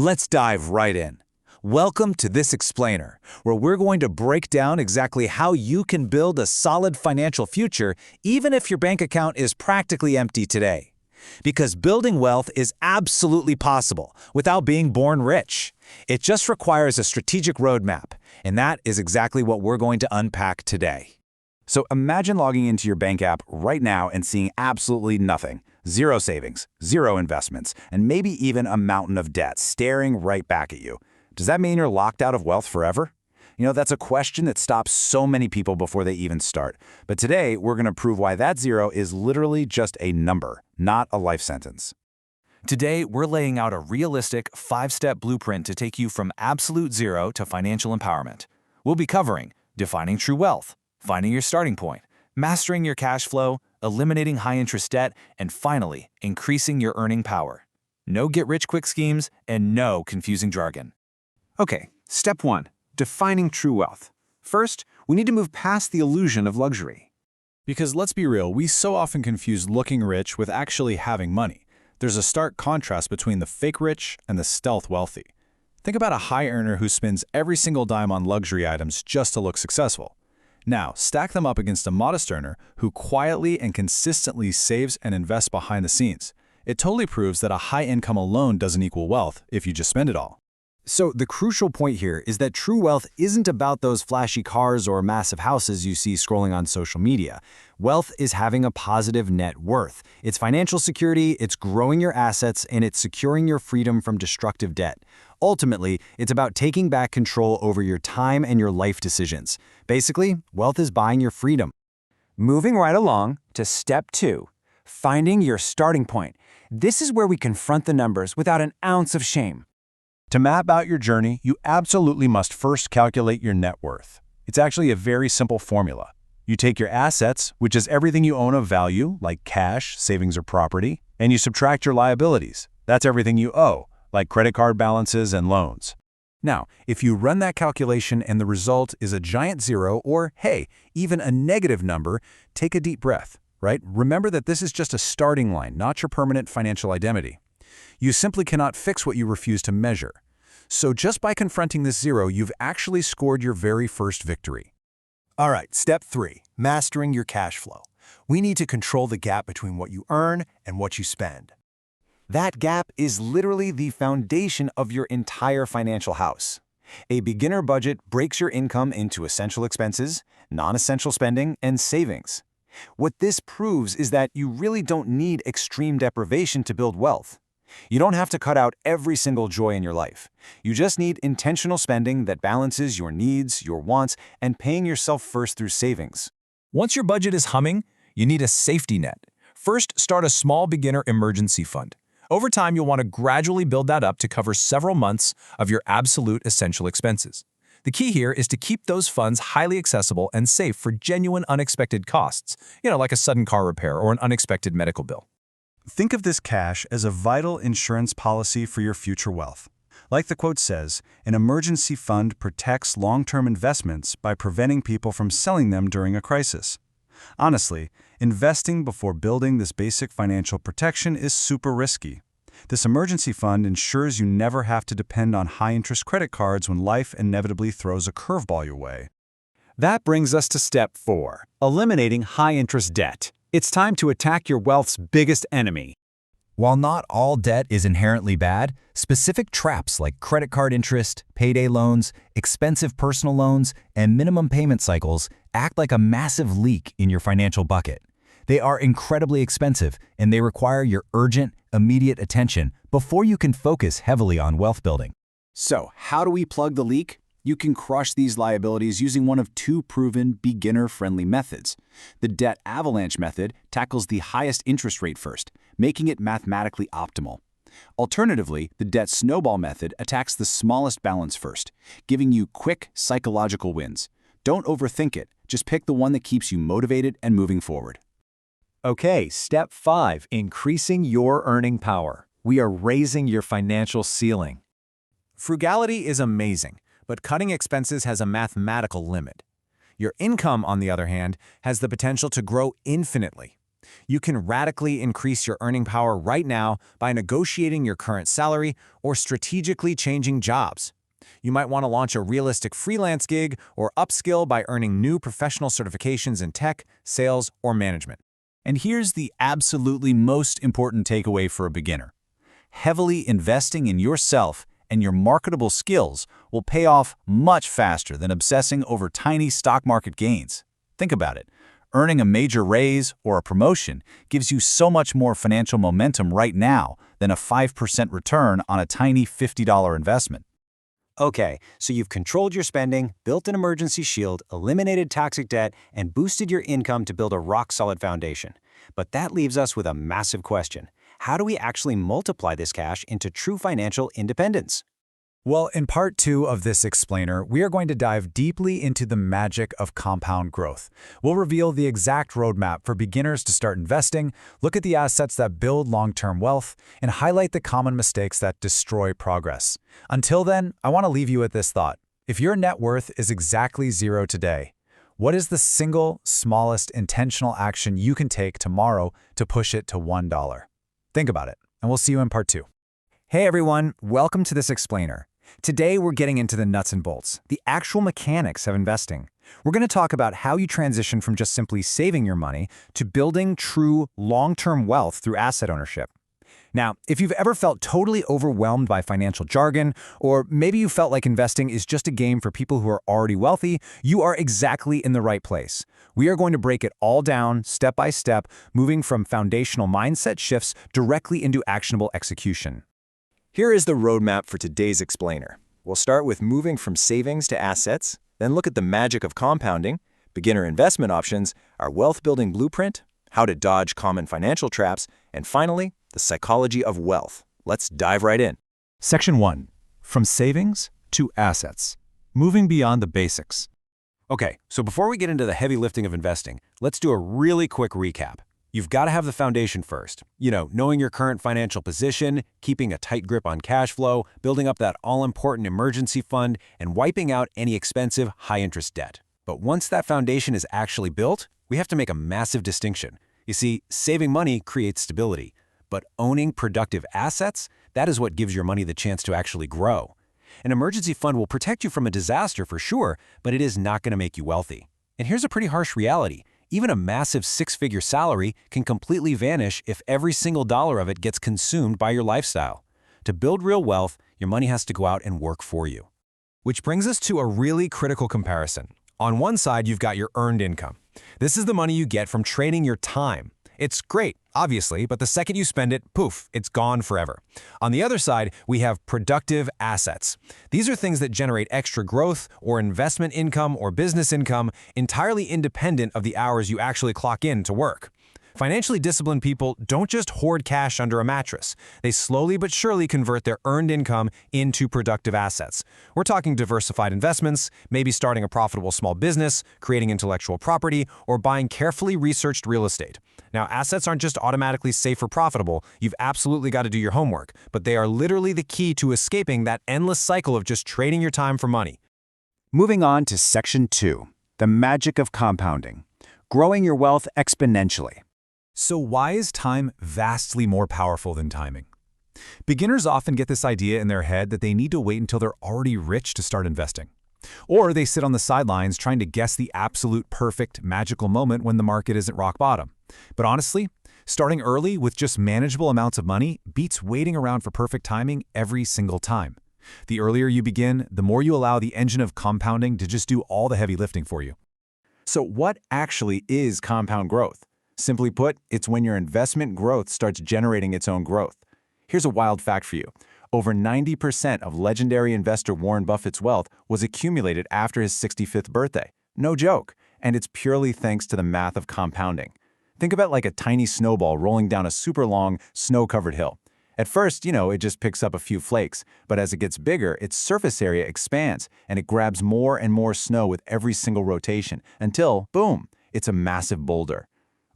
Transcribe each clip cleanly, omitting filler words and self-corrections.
Let's dive right in. Welcome to this explainer, where we're going to break down exactly how you can build a solid financial future even if your bank account is practically empty today. Because building wealth is absolutely possible without being born rich. It just requires a strategic roadmap, and that is exactly what we're going to unpack today. So imagine logging into your bank app right now and seeing absolutely nothing. Zero savings, zero investments, and maybe even a mountain of debt staring right back at you. Does that mean you're locked out of wealth forever? That's a question that stops so many people before they even start. But today, we're going to prove why that zero is literally just a number, not a life sentence. Today, we're laying out a realistic 5-step blueprint to take you from absolute zero to financial empowerment. We'll be covering defining true wealth, finding your starting point, mastering your cash flow, eliminating high-interest debt, and finally, increasing your earning power. No get-rich-quick schemes and no confusing jargon. Okay, step 1. Defining true wealth. First, we need to move past the illusion of luxury. Because let's be real, we so often confuse looking rich with actually having money. There's a stark contrast between the fake rich and the stealth wealthy. Think about a high earner who spends every single dime on luxury items just to look successful. Now, stack them up against a modest earner who quietly and consistently saves and invests behind the scenes. It totally proves that a high income alone doesn't equal wealth if you just spend it all. So the crucial point here is that true wealth isn't about those flashy cars or massive houses you see scrolling on social media. Wealth is having a positive net worth. It's financial security, it's growing your assets, and it's securing your freedom from destructive debt. Ultimately, it's about taking back control over your time and your life decisions. Basically, wealth is buying your freedom. Moving right along to step 2, finding your starting point. This is where we confront the numbers without an ounce of shame. To map out your journey, you absolutely must first calculate your net worth. It's actually a very simple formula. You take your assets, which is everything you own of value, like cash, savings, or property, and you subtract your liabilities. That's everything you owe, like credit card balances and loans. Now, if you run that calculation and the result is a giant zero or, hey, even a negative number, take a deep breath, right? Remember that this is just a starting line, not your permanent financial identity. You simply cannot fix what you refuse to measure. So just by confronting this zero, you've actually scored your very first victory. All right, step 3, mastering your cash flow. We need to control the gap between what you earn and what you spend. That gap is literally the foundation of your entire financial house. A beginner budget breaks your income into essential expenses, non-essential spending, and savings. What this proves is that you really don't need extreme deprivation to build wealth. You don't have to cut out every single joy in your life. You just need intentional spending that balances your needs, your wants, and paying yourself first through savings. Once your budget is humming, you need a safety net. First, start a small beginner emergency fund. Over time, you'll want to gradually build that up to cover several months of your absolute essential expenses. The key here is to keep those funds highly accessible and safe for genuine unexpected costs, like a sudden car repair or an unexpected medical bill. Think of this cash as a vital insurance policy for your future wealth. Like the quote says, an emergency fund protects long-term investments by preventing people from selling them during a crisis. Honestly, investing before building this basic financial protection is super risky. This emergency fund ensures you never have to depend on high-interest credit cards when life inevitably throws a curveball your way. That brings us to step 4, eliminating high-interest debt. It's time to attack your wealth's biggest enemy. While not all debt is inherently bad, specific traps like credit card interest, payday loans, expensive personal loans, and minimum payment cycles act like a massive leak in your financial bucket. They are incredibly expensive, and they require your urgent, immediate attention before you can focus heavily on wealth building. So, how do we plug the leak? You can crush these liabilities using one of 2 proven beginner-friendly methods. The debt avalanche method tackles the highest interest rate first, making it mathematically optimal. Alternatively, the debt snowball method attacks the smallest balance first, giving you quick psychological wins. Don't overthink it, just pick the one that keeps you motivated and moving forward. Okay, step 5, increasing your earning power. We are raising your financial ceiling. Frugality is amazing, but cutting expenses has a mathematical limit. Your income, on the other hand, has the potential to grow infinitely. You can radically increase your earning power right now by negotiating your current salary or strategically changing jobs. You might want to launch a realistic freelance gig or upskill by earning new professional certifications in tech, sales, or management. And here's the absolutely most important takeaway for a beginner. Heavily investing in yourself and your marketable skills will pay off much faster than obsessing over tiny stock market gains. Think about it. Earning a major raise or a promotion gives you so much more financial momentum right now than a 5% return on a tiny $50 investment. Okay, so you've controlled your spending, built an emergency shield, eliminated toxic debt, and boosted your income to build a rock-solid foundation. But that leaves us with a massive question. How do we actually multiply this cash into true financial independence? Well, in part 2 of this explainer, we are going to dive deeply into the magic of compound growth. We'll reveal the exact roadmap for beginners to start investing, look at the assets that build long-term wealth, and highlight the common mistakes that destroy progress. Until then, I want to leave you with this thought. If your net worth is exactly 0 today, what is the single, smallest intentional action you can take tomorrow to push it to $1? Think about it, and we'll see you in part 2. Hey everyone, welcome to this explainer. Today we're getting into the nuts and bolts, the actual mechanics of investing. We're going to talk about how you transition from just simply saving your money to building true long-term wealth through asset ownership. Now, if you've ever felt totally overwhelmed by financial jargon, or maybe you felt like investing is just a game for people who are already wealthy, you are exactly in the right place. We are going to break it all down, step by step, moving from foundational mindset shifts directly into actionable execution. Here is the roadmap for today's explainer. We'll start with moving from savings to assets, then look at the magic of compounding, beginner investment options, our wealth-building blueprint, how to dodge common financial traps, and finally, the psychology of wealth. Let's dive right in. Section 1. From savings to assets. Moving beyond the basics. Okay, so before we get into the heavy lifting of investing, let's do a really quick recap. You've got to have the foundation first. Knowing your current financial position, keeping a tight grip on cash flow, building up that all-important emergency fund, and wiping out any expensive, high-interest debt. But once that foundation is actually built, we have to make a massive distinction. You see, saving money creates stability, but owning productive assets, that is what gives your money the chance to actually grow. An emergency fund will protect you from a disaster for sure, but it is not going to make you wealthy. And here's a pretty harsh reality. Even a massive 6-figure salary can completely vanish if every single dollar of it gets consumed by your lifestyle. To build real wealth, your money has to go out and work for you. Which brings us to a really critical comparison. On one side, you've got your earned income. This is the money you get from trading your time. It's great, obviously, but the second you spend it, poof, it's gone forever. On the other side, we have productive assets. These are things that generate extra growth or investment income or business income entirely independent of the hours you actually clock in to work. Financially disciplined people don't just hoard cash under a mattress. They slowly but surely convert their earned income into productive assets. We're talking diversified investments, maybe starting a profitable small business, creating intellectual property, or buying carefully researched real estate. Now, assets aren't just automatically safe or profitable. You've absolutely got to do your homework, but they are literally the key to escaping that endless cycle of just trading your time for money. Moving on to Section 2. The magic of compounding. Growing your wealth exponentially. So why is time vastly more powerful than timing? Beginners often get this idea in their head that they need to wait until they're already rich to start investing. Or they sit on the sidelines trying to guess the absolute perfect, magical moment when the market isn't rock bottom. But honestly, starting early with just manageable amounts of money beats waiting around for perfect timing every single time. The earlier you begin, the more you allow the engine of compounding to just do all the heavy lifting for you. So what actually is compound growth? Simply put, it's when your investment growth starts generating its own growth. Here's a wild fact for you. Over 90% of legendary investor Warren Buffett's wealth was accumulated after his 65th birthday. No joke. And it's purely thanks to the math of compounding. Think of it like a tiny snowball rolling down a super long, snow-covered hill. At first, it just picks up a few flakes, but as it gets bigger, its surface area expands, and it grabs more and more snow with every single rotation, until, boom, it's a massive boulder.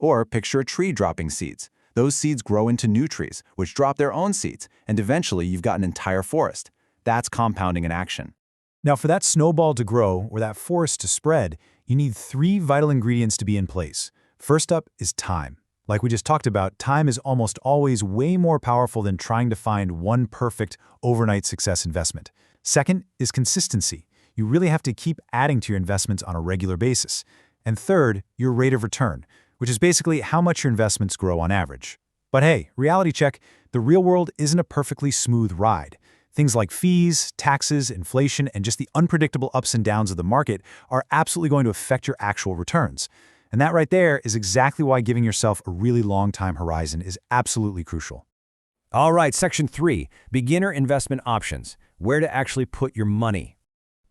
Or picture a tree dropping seeds. Those seeds grow into new trees, which drop their own seeds, and eventually you've got an entire forest. That's compounding in action. Now, for that snowball to grow or that forest to spread, you need 3 vital ingredients to be in place. First up is time. Like we just talked about, time is almost always way more powerful than trying to find one perfect overnight success investment. Second is consistency. You really have to keep adding to your investments on a regular basis. And third, your rate of return, which is basically how much your investments grow on average. But hey, reality check, the real world isn't a perfectly smooth ride. Things like fees, taxes, inflation, and just the unpredictable ups and downs of the market are absolutely going to affect your actual returns. And that right there is exactly why giving yourself a really long time horizon is absolutely crucial. All right, Section 3, Beginner Investment Options, where to actually put your money.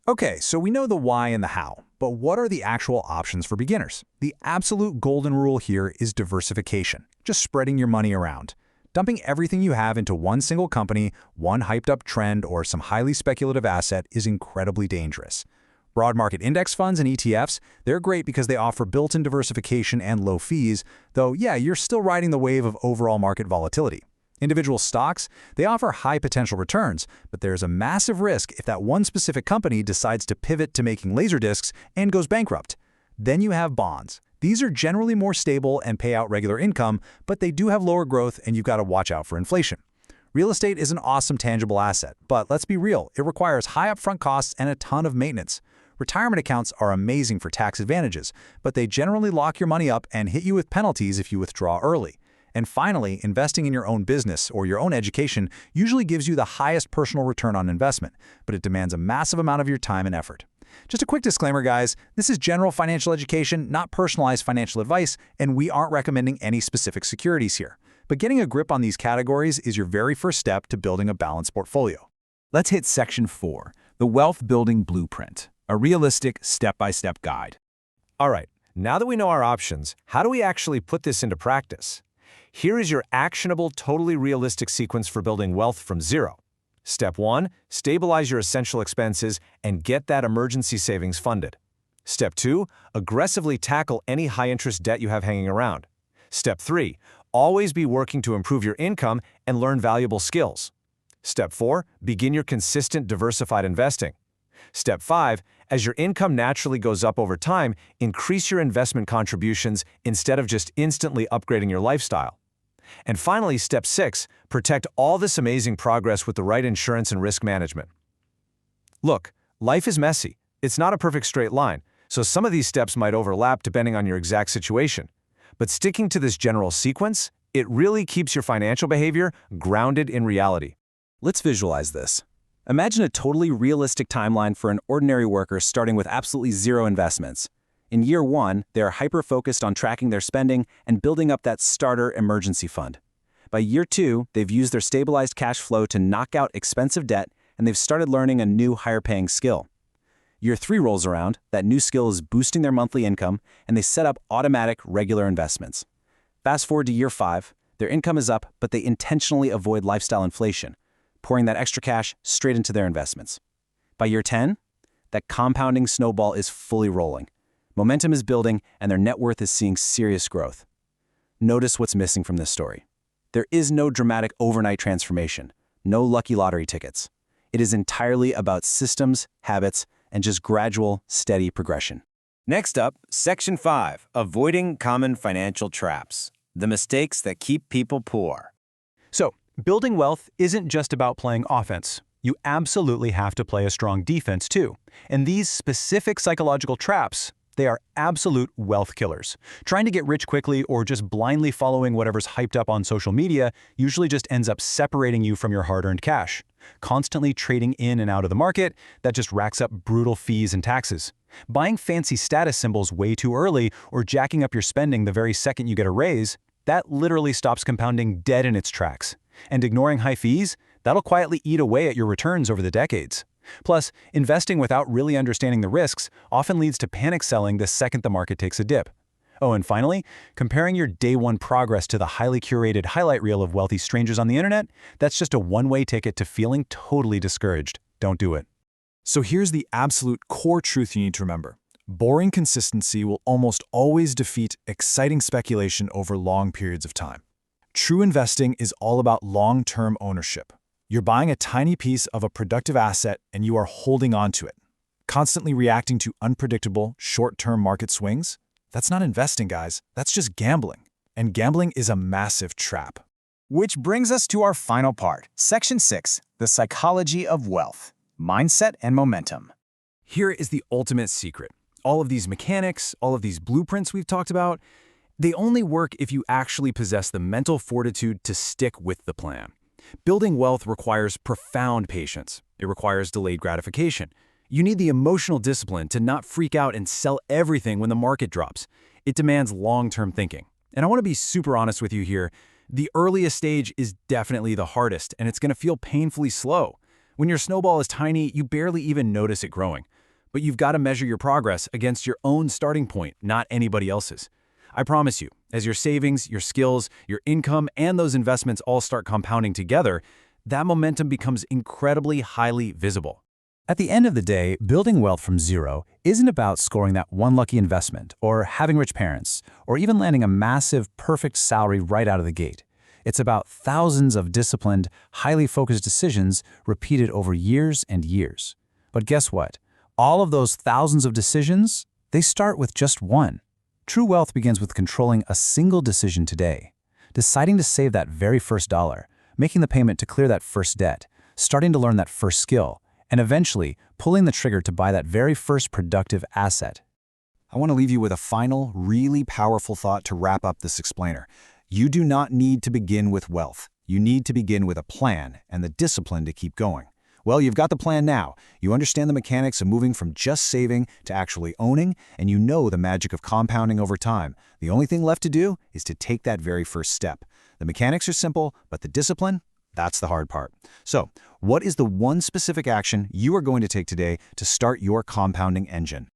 Okay, so we know the why and the how, but what are the actual options for beginners? The absolute golden rule here is diversification, just spreading your money around. Dumping everything you have into one single company, one hyped-up trend, or some highly speculative asset is incredibly dangerous. Broad market index funds and ETFs, they're great because they offer built-in diversification and low fees, though yeah, you're still riding the wave of overall market volatility. Individual stocks, they offer high potential returns, but there's a massive risk if that one specific company decides to pivot to making laser discs and goes bankrupt. Then you have bonds. These are generally more stable and pay out regular income, but they do have lower growth and you've got to watch out for inflation. Real estate is an awesome tangible asset, but let's be real, it requires high upfront costs and a ton of maintenance. Retirement accounts are amazing for tax advantages, but they generally lock your money up and hit you with penalties if you withdraw early. And finally, investing in your own business or your own education usually gives you the highest personal return on investment, but it demands a massive amount of your time and effort. Just a quick disclaimer, guys, this is general financial education, not personalized financial advice, and we aren't recommending any specific securities here. But getting a grip on these categories is your very first step to building a balanced portfolio. Let's hit Section 4, the Wealth Building Blueprint, a realistic step-by-step guide. All right, now that we know our options, how do we actually put this into practice? Here is your actionable, totally realistic sequence for building wealth from zero. Step 1, stabilize your essential expenses and get that emergency savings funded. Step 2, aggressively tackle any high-interest debt you have hanging around. Step 3, always be working to improve your income and learn valuable skills. Step 4, begin your consistent, diversified investing. Step 5, as your income naturally goes up over time, increase your investment contributions instead of just instantly upgrading your lifestyle. And finally, Step 6, protect all this amazing progress with the right insurance and risk management. Look, life is messy. It's not a perfect straight line, so some of these steps might overlap depending on your exact situation. But sticking to this general sequence, it really keeps your financial behavior grounded in reality. Let's visualize this. Imagine a totally realistic timeline for an ordinary worker starting with absolutely zero investments. In year 1, they are hyper-focused on tracking their spending and building up that starter emergency fund. By year 2, they've used their stabilized cash flow to knock out expensive debt, and they've started learning a new higher-paying skill. Year 3 rolls around, that new skill is boosting their monthly income, and they set up automatic, regular investments. Fast forward to year 5, their income is up, but they intentionally avoid lifestyle inflation, pouring that extra cash straight into their investments. By year 10, that compounding snowball is fully rolling. Momentum is building, and their net worth is seeing serious growth. Notice what's missing from this story. There is no dramatic overnight transformation, no lucky lottery tickets. It is entirely about systems, habits, and just gradual, steady progression. Next up, Section 5, Avoiding Common Financial Traps, the mistakes that keep people poor. So, building wealth isn't just about playing offense. You absolutely have to play a strong defense too. And these specific psychological traps, they are absolute wealth killers. Trying to get rich quickly or just blindly following whatever's hyped up on social media usually just ends up separating you from your hard-earned cash. Constantly trading in and out of the market, that just racks up brutal fees and taxes. Buying fancy status symbols way too early or jacking up your spending the very second you get a raise, that literally stops compounding dead in its tracks. And ignoring high fees, that'll quietly eat away at your returns over the decades. Plus, investing without really understanding the risks often leads to panic selling the second the market takes a dip. Oh, and finally, comparing your day one progress to the highly curated highlight reel of wealthy strangers on the internet, that's just a one-way ticket to feeling totally discouraged. Don't do it. So here's the absolute core truth you need to remember. Boring consistency will almost always defeat exciting speculation over long periods of time. True investing is all about long-term ownership. You're buying a tiny piece of a productive asset and you are holding on to it. Constantly reacting to unpredictable, short-term market swings? That's not investing, guys. That's just gambling. And gambling is a massive trap. Which brings us to our final part, Section 6, the psychology of wealth, mindset and momentum. Here is the ultimate secret. All of these mechanics, all of these blueprints we've talked about, they only work if you actually possess the mental fortitude to stick with the plan. Building wealth requires profound patience. It requires delayed gratification. You need the emotional discipline to not freak out and sell everything when the market drops. It demands long-term thinking. And I want to be super honest with you here. The earliest stage is definitely the hardest, and it's going to feel painfully slow. When your snowball is tiny, you barely even notice it growing. But you've got to measure your progress against your own starting point, not anybody else's. I promise you, as your savings, your skills, your income, and those investments all start compounding together, that momentum becomes incredibly highly visible. At the end of the day, building wealth from zero isn't about scoring that one lucky investment, or having rich parents, or even landing a massive, perfect salary right out of the gate. It's about thousands of disciplined, highly focused decisions repeated over years and years. But guess what? All of those thousands of decisions, they start with just one. True wealth begins with controlling a single decision today. Deciding to save that very first dollar, making the payment to clear that first debt, starting to learn that first skill, and eventually pulling the trigger to buy that very first productive asset. I want to leave you with a final, really powerful thought to wrap up this explainer. You do not need to begin with wealth. You need to begin with a plan and the discipline to keep going. Well, you've got the plan now. You understand the mechanics of moving from just saving to actually owning, and you know the magic of compounding over time. The only thing left to do is to take that very first step. The mechanics are simple, but the discipline, that's the hard part. So, what is the one specific action you are going to take today to start your compounding engine?